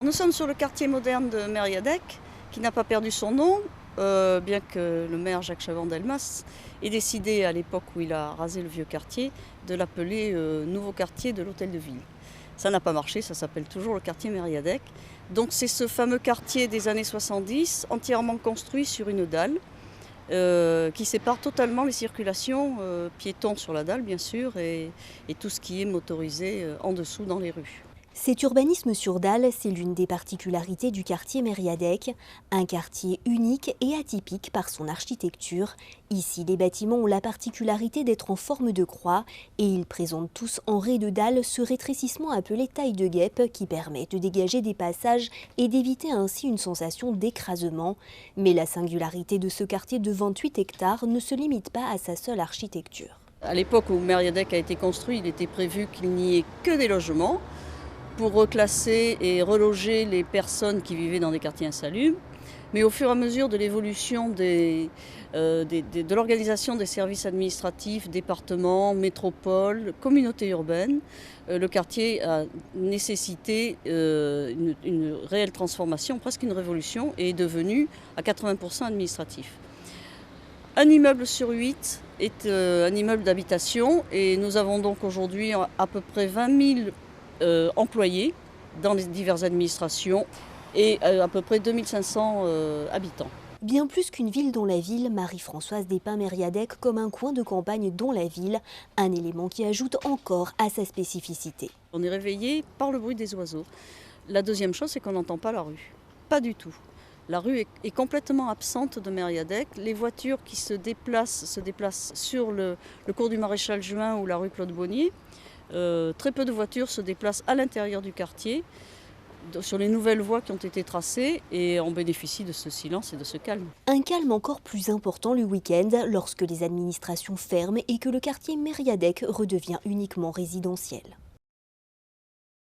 Nous sommes sur le quartier moderne de Mériadec, qui n'a pas perdu son nom, bien que le maire Jacques Chaban-Delmas ait décidé, à l'époque où il a rasé le vieux quartier, de l'appeler nouveau quartier de l'Hôtel de Ville. Ça n'a pas marché, ça s'appelle toujours le quartier Mériadec. Donc c'est ce fameux quartier des années 70, entièrement construit sur une dalle, qui sépare totalement les circulations, piétons sur la dalle bien sûr, et tout ce qui est motorisé en dessous dans les rues. Cet urbanisme sur dalle, c'est l'une des particularités du quartier Mériadec, un quartier unique et atypique par son architecture. Ici, les bâtiments ont la particularité d'être en forme de croix et ils présentent tous en raie de dalle ce rétrécissement appelé taille de guêpe qui permet de dégager des passages et d'éviter ainsi une sensation d'écrasement. Mais la singularité de ce quartier de 28 hectares ne se limite pas à sa seule architecture. À l'époque où Mériadec a été construit, il était prévu qu'il n'y ait que des logements pour reclasser et reloger les personnes qui vivaient dans des quartiers insalubres. Mais au fur et à mesure de l'évolution de l'organisation des services administratifs, départements, métropoles, communautés urbaines, le quartier a nécessité une réelle transformation, presque une révolution, et est devenu à 80% administratif. Un immeuble sur 8 est un immeuble d'habitation et nous avons donc aujourd'hui à peu près 20 000 employés dans les diverses administrations et à peu près 2500 habitants. Bien plus qu'une ville dans la ville, Marie-Françoise dépeint Mériadec comme un coin de campagne dans la ville, un élément qui ajoute encore à sa spécificité. On est réveillé par le bruit des oiseaux. La deuxième chose, c'est qu'on n'entend pas la rue. Pas du tout. La rue est complètement absente de Mériadec. Les voitures qui se déplacent sur le cours du Maréchal Juin ou la rue Claude Bonnier. Très peu de voitures se déplacent à l'intérieur du quartier, sur les nouvelles voies qui ont été tracées, et on bénéficie de ce silence et de ce calme. Un calme encore plus important le week-end, lorsque les administrations ferment et que le quartier Mériadec redevient uniquement résidentiel.